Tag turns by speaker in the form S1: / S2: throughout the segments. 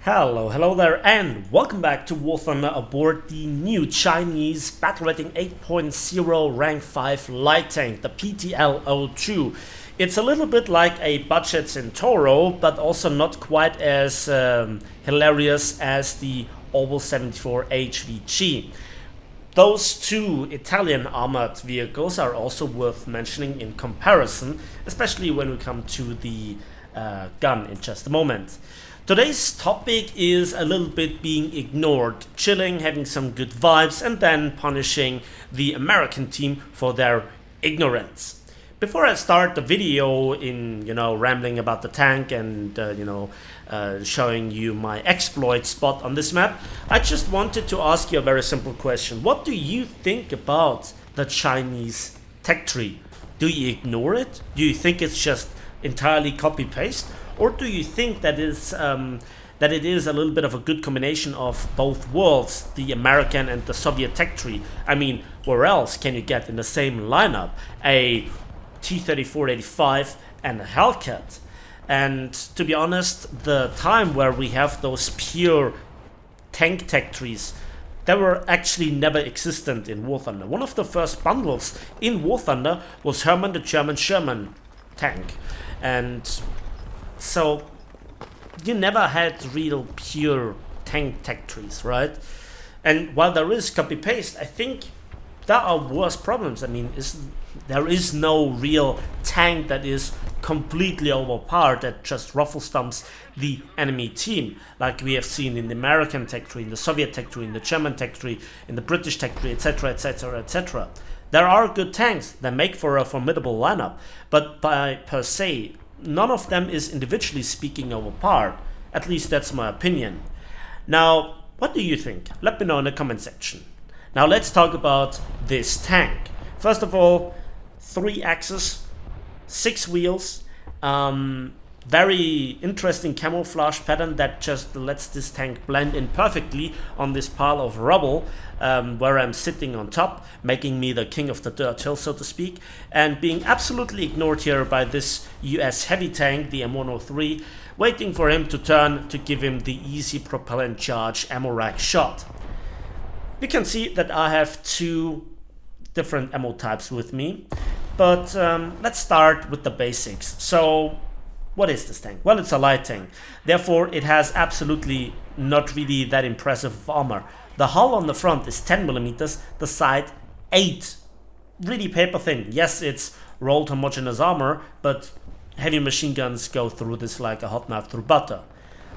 S1: Hello there, and welcome back to War Thunder aboard the new Chinese battle rating 8.0 rank 5 light tank, the PTL02. It's a little bit like a budget Centauro, but also not quite as hilarious as the Aubl 74 HVG. Those two Italian armored vehicles are also worth mentioning in comparison, especially when we come to the gun in just a moment. Today's topic is a little bit being ignored, chilling, having some good vibes, and then punishing the American team for their ignorance. Before I start the video in, rambling about the tank and, showing you my exploit spot on this map, I just wanted to ask you a very simple question. What do you think about the Chinese tech tree? Do you ignore it? Do you think it's just entirely copy-paste? Or do you think that it is a little bit of a good combination of both worlds, the American and the Soviet tech tree? I mean, where else can you get in the same lineup a T-34-85 and a Hellcat? And to be honest, the time where we have those pure tank tech trees, they were actually never existent in War Thunder. One of the first bundles in War Thunder was Hermann the German Sherman tank. And so you never had real pure tank tech trees, right? And while there is copy-paste, I think there are worse problems. I mean, there is no real tank that is completely overpowered that just ruffle stumps the enemy team, like we have seen in the American tech tree, in the Soviet tech tree, in the German tech tree, in the British tech tree, etc, etc, etc. There are good tanks that make for a formidable lineup, but per se, none of them is individually speaking overpowered. At least that's my opinion. Now, what do you think? Let me know in the comment section. Now let's talk about this tank. First of all, 3 axes, 6 wheels, very interesting camouflage pattern that just lets this tank blend in perfectly on this pile of rubble where I'm sitting on top, making me the king of the dirt hill, so to speak, and being absolutely ignored here by this US heavy tank, the M103, waiting for him to turn to give him the easy propellant charge ammo rack shot. You can see that I have 2 different ammo types with me, but let's start with the basics. So what is this tank? Well, it's a light tank. Therefore, it has absolutely not really that impressive armor. The hull on the front is 10mm, the side 8. Really paper thin. Yes, it's rolled homogeneous armor, but heavy machine guns go through this like a hot knife through butter.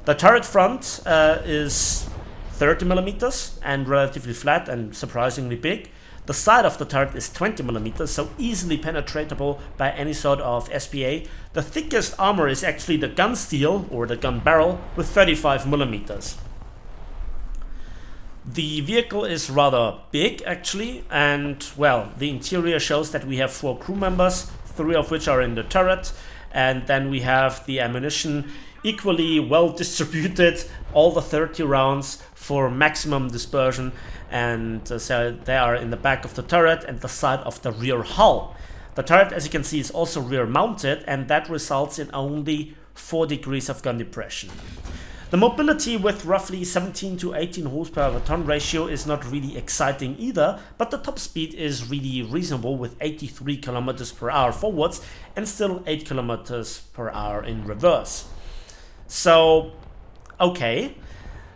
S1: The turret front is 30mm and relatively flat and surprisingly big. The side of the turret is 20mm, so easily penetratable by any sort of SPA. The thickest armor is actually the gun steel, or the gun barrel, with 35mm. The vehicle is rather big actually, and well, the interior shows that we have 4 crew members, 3 of which are in the turret, and then we have the ammunition equally well distributed, all the 30 rounds for maximum dispersion, and so they are in the back of the turret and the side of the rear hull. The turret, as you can see, is also rear mounted, and that results in only 4 degrees of gun depression. The mobility with roughly 17 to 18 horsepower per ton ratio is not really exciting either, but the top speed is really reasonable with 83 km per hour forwards and still 8 km per hour in reverse. So, okay.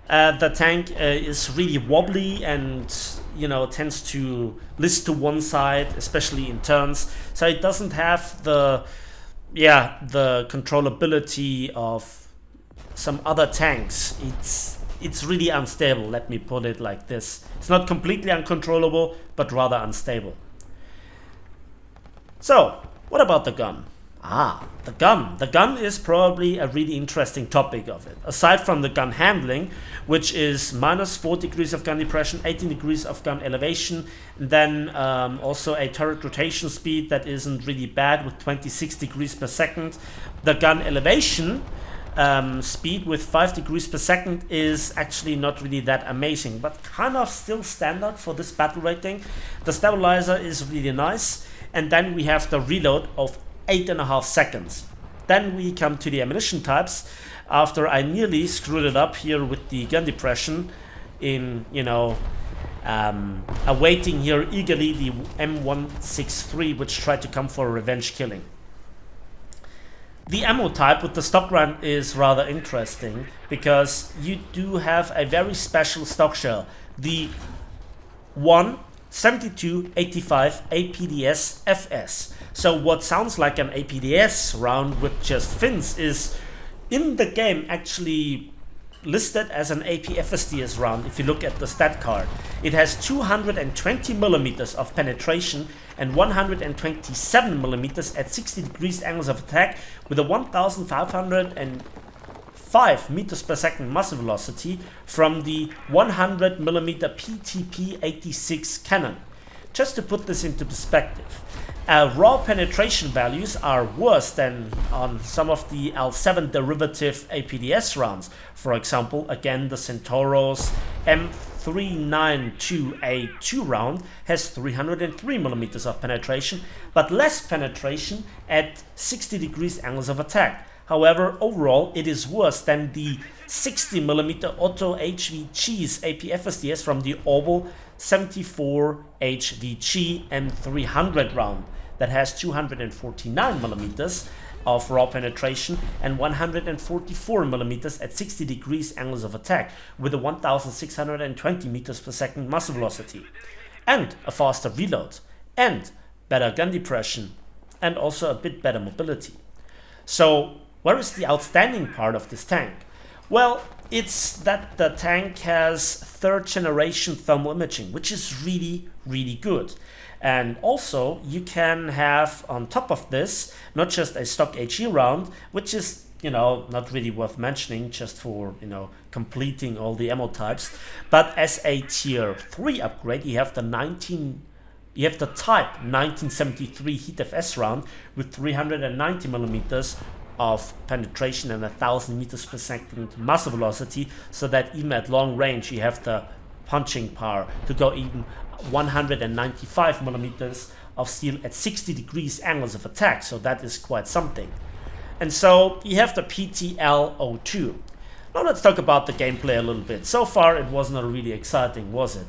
S1: The tank is really wobbly and tends to list to one side, especially in turns, so it doesn't have the controllability of some other tanks. It's really unstable, let me put it like this. It's not completely uncontrollable, but rather unstable. So, what about the gun? The gun. The gun is probably a really interesting topic of it. Aside from the gun handling, which is minus 4 degrees of gun depression, 18 degrees of gun elevation, and then also a turret rotation speed that isn't really bad with 26 degrees per second. The gun elevation speed with 5 degrees per second is actually not really that amazing, but kind of still standard for this battle rating. The stabilizer is really nice, and then we have the reload of 8.5 seconds. Then we come to the ammunition types. After I nearly screwed it up here with the gun depression in, awaiting here eagerly the M163, which tried to come for revenge killing. The ammo type with the stock round is rather interesting because you do have a very special stock shell. The 17285 APDS FS. So what sounds like an APDS round with just fins is in the game actually listed as an APFSDS round. If you look at the stat card, it has 220 millimeters of penetration and 127 millimeters at 60 degrees angles of attack with a 1505 meters per second muzzle velocity from the 100 millimeter PTP86 cannon. Just to put this into perspective, raw penetration values are worse than on some of the L7 derivative APDS rounds. For example, again, the Centauro's M392A2 round has 303 millimeters of penetration, but less penetration at 60 degrees angles of attack. However, overall, it is worse than the 60 millimeter Otto HVG's APFSDS from the Aubl 74 HVG M300 round that has 249 millimeters of raw penetration and 144 millimeters at 60 degrees angles of attack with a 1620 meters per second muzzle velocity and a faster reload and better gun depression and also a bit better mobility. So where is the outstanding part of this tank? Well, it's that the tank has third generation thermal imaging, which is really, really good. And also you can have on top of this not just a stock HE round, which is not really worth mentioning just for completing all the ammo types, but as a tier 3 upgrade you have the type 1973 Heat FS round with 390 millimeters of penetration and 1000 meters per second muzzle velocity, so that even at long range you have the punching power to go even 195 millimeters of steel at 60 degrees angles of attack, so that is quite something. And so you have the PTL02. Now let's talk about the gameplay a little bit. So far it was not really exciting, was it?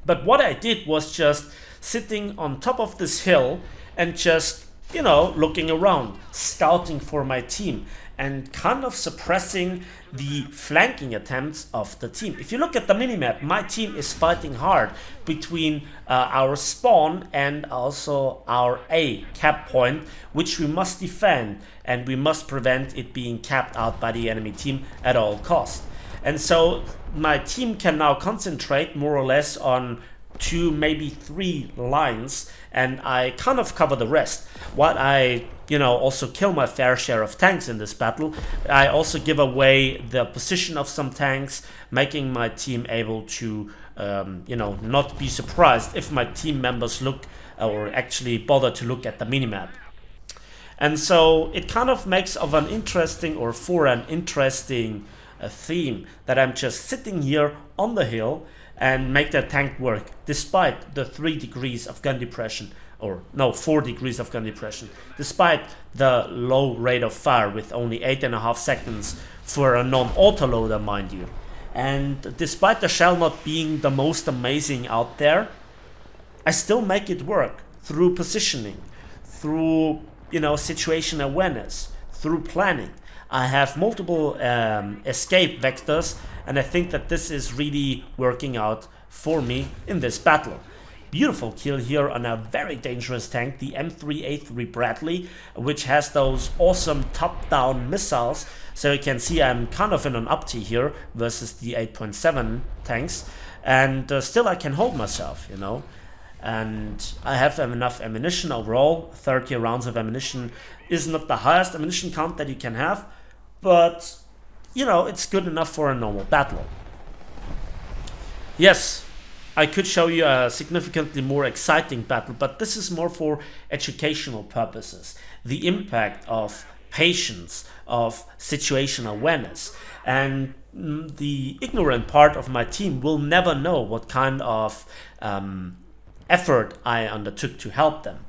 S1: But what I did was just sitting on top of this hill and just looking around, scouting for my team and kind of suppressing the flanking attempts of the team. If you look at the minimap, my team is fighting hard between our spawn and also our A cap point, which we must defend and we must prevent it being capped out by the enemy team at all costs. And so my team can now concentrate more or less on 2, maybe 3 lines, and I kind of cover the rest. What I also kill my fair share of tanks in this battle. I also give away the position of some tanks, making my team able to not be surprised if my team members look or actually bother to look at the minimap. And so it kind of makes of an interesting theme that I'm just sitting here on the hill and make that tank work despite the 3 degrees of gun depression, or no, 4 degrees of gun depression, despite the low rate of fire with only 8.5 seconds for a non-autoloader, mind you. And despite the shell not being the most amazing out there, I still make it work through positioning, through situation awareness, through planning. I have multiple escape vectors, and I think that this is really working out for me in this battle. Beautiful kill here on a very dangerous tank, the M3A3 Bradley, which has those awesome top-down missiles. So you can see I'm kind of in an up-tier here versus the 8.7 tanks, and still I can hold myself, and I have enough ammunition overall. 30 rounds of ammunition is not the highest ammunition count that you can have, but it's good enough for a normal battle. Yes, I could show you a significantly more exciting battle, but this is more for educational purposes. The impact of patience, of situation awareness, and the ignorant part of my team will never know what kind of effort I undertook to help them.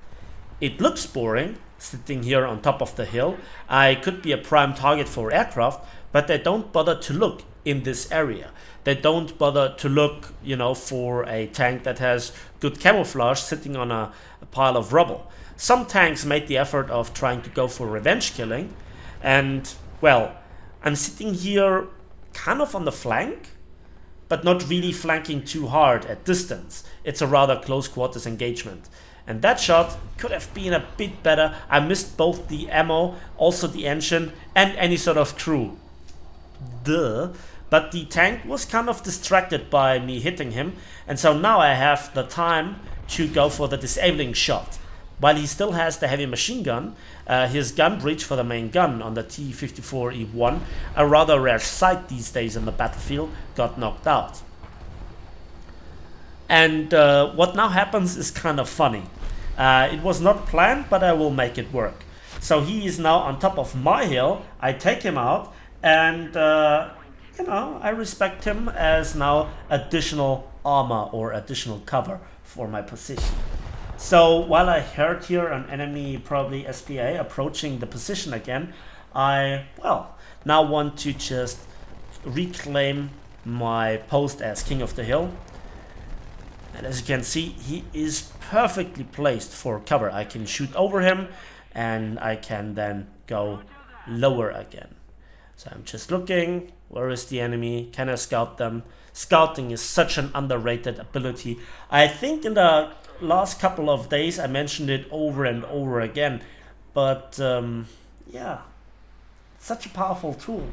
S1: It looks boring, sitting here on top of the hill. I could be a prime target for aircraft, but they don't bother to look in this area. They don't bother to look, you know, for a tank that has good camouflage sitting on a pile of rubble. Some tanks made the effort of trying to go for revenge killing, and well, I'm sitting here kind of on the flank, but not really flanking too hard at distance. It's a rather close quarters engagement. And that shot could have been a bit better. I missed both the ammo, also the engine, and any sort of crew. Duh. But the tank was kind of distracted by me hitting him, and so now I have the time to go for the disabling shot. While he still has the heavy machine gun, his gun breach for the main gun on the T-54E1, a rather rare sight these days on the battlefield, got knocked out. And what now happens is kind of funny. It was not planned, but I will make it work. So he is now on top of my hill. I take him out, and you know, I respect him as now additional armor or additional cover for my position. So while I heard here an enemy, probably SPA, approaching the position again, I, well, now want to just reclaim my post as King of the Hill. And as you can see, he is perfectly placed for cover. I can shoot over him, and I can then go lower again. So I'm just looking, where is the enemy? Can I scout them? Scouting is such an underrated ability. I think in the last couple of days I mentioned it over and over again, but yeah, such a powerful tool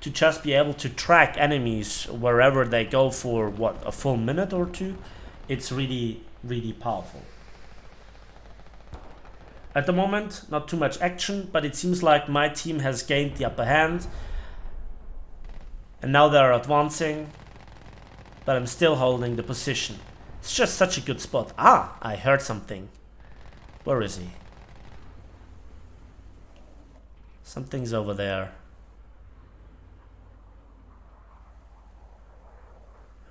S1: to just be able to track enemies wherever they go for what, a full minute or two. It's really, really powerful. At the moment, not too much action, but it seems like my team has gained the upper hand, and now they're advancing, but I'm still holding the position. It's just such a good spot. Ah, I heard something. Where is he? Something's over there.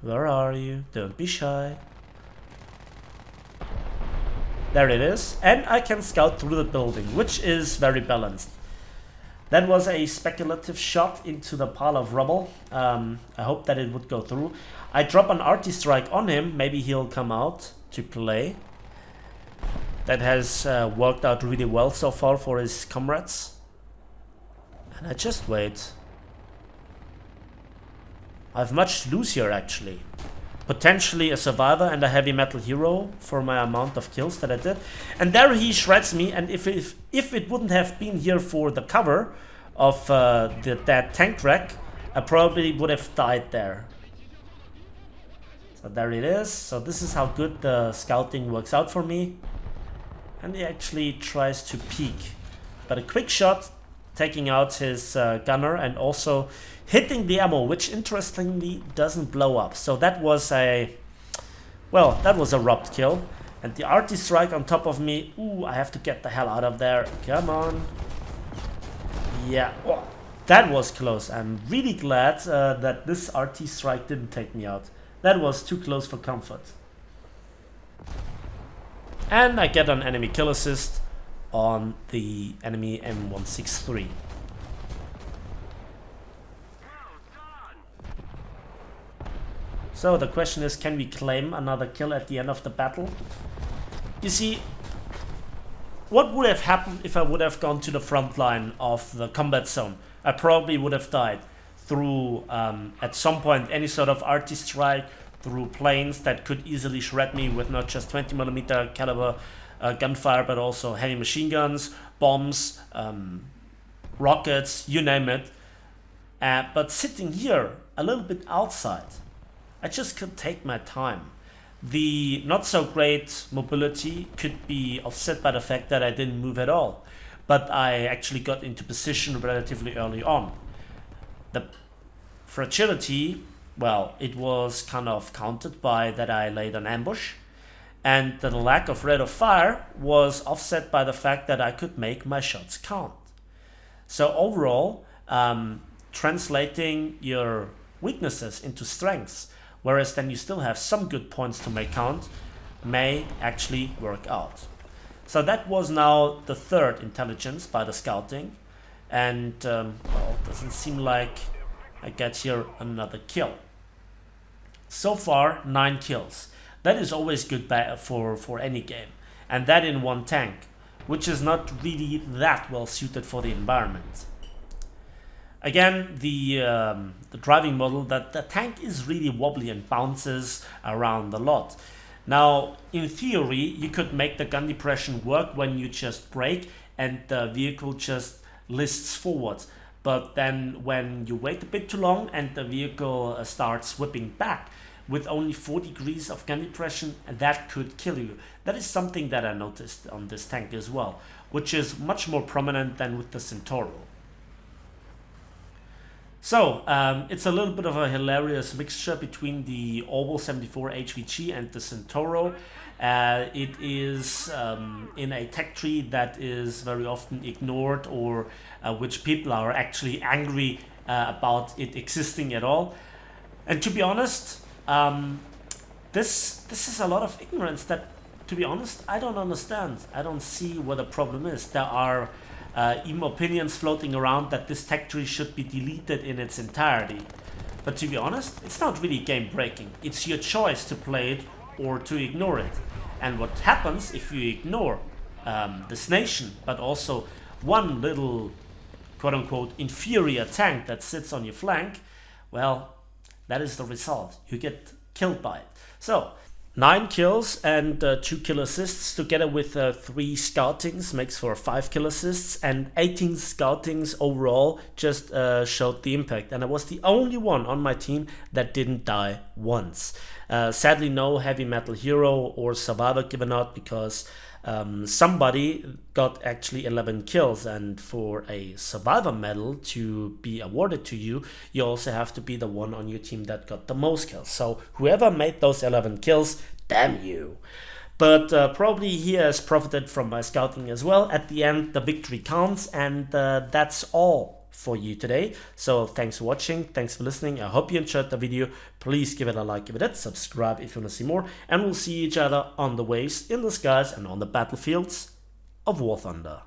S1: Where are you? Don't be shy. There it is. And I can scout through the building, which is very balanced. That was a speculative shot into the pile of rubble. I hope that it would go through. I drop an RT strike on him. Maybe he'll come out to play. That has worked out really well so far for his comrades. And I just wait. I have much to lose here, actually. Potentially a survivor and a heavy metal hero for my amount of kills that I did. And there he shreds me, and if it wouldn't have been here for the cover of that tank wreck, I probably would have died there. So there it is. So this is how good the scouting works out for me. And he actually tries to peek. But a quick shot, taking out his gunner and also hitting the ammo, which interestingly doesn't blow up. So that was a, well, that was a robbed kill. And the RT strike on top of me. Ooh, I have to get the hell out of there. Come on. Yeah, oh, that was close. I'm really glad that this RT strike didn't take me out. That was too close for comfort. And I get an enemy kill assist on the enemy M163. So the question is, can we claim another kill at the end of the battle? You see, what would have happened if I would have gone to the front line of the combat zone? I probably would have died through, at some point, any sort of RT strike, through planes that could easily shred me with not just 20mm caliber gunfire, but also heavy machine guns, bombs, rockets, you name it. But sitting here, a little bit outside, I just could take my time. The not so great mobility could be offset by the fact that I didn't move at all, but I actually got into position relatively early on. The fragility, well, it was kind of countered by that I laid an ambush, and the lack of rate of fire was offset by the fact that I could make my shots count. So overall, translating your weaknesses into strengths, whereas then you still have some good points to make count, may actually work out. So that was now the third intelligence by the scouting, and well, doesn't seem like I get here another kill. So far 9 kills. That is always good for any game, and that in one tank, which is not really that well suited for the environment. Again, the driving model, that the tank is really wobbly and bounces around a lot. Now, in theory, you could make the gun depression work when you just brake and the vehicle just lists forward. But then when you wait a bit too long and the vehicle starts whipping back with only 4 degrees of gun depression, that could kill you. That is something that I noticed on this tank as well, which is much more prominent than with the Centauro. So, it's a little bit of a hilarious mixture between the Aubl 74 HVG and the Centauro. It is in a tech tree that is very often ignored, or which people are actually angry about it existing at all. And to be honest, this is a lot of ignorance that, to be honest, I don't understand. I don't see what the problem is. There are even opinions floating around that this tech tree should be deleted in its entirety. But to be honest, it's not really game breaking. It's your choice to play it or to ignore it. And what happens if you ignore this nation, but also one little quote-unquote inferior tank that sits on your flank, well, that is the result. You get killed by it. So 9 kills and 2 kill assists together with 3 scoutings makes for 5 kill assists, and 18 scoutings overall just showed the impact. And I was the only one on my team that didn't die once. Sadly, no heavy metal hero or survivor given out, because somebody got actually 11 kills, and for a survivor medal to be awarded to you, you also have to be the one on your team that got the most kills. So whoever made those 11 kills, damn you. But probably he has profited from my scouting as well. At the end, the victory counts, and that's all for you today. So thanks for watching, thanks for listening. I hope you enjoyed the video. Please give it a like, give it a subscribe if you want to see more, and we'll see each other on the waves, in the skies, and on the battlefields of War Thunder.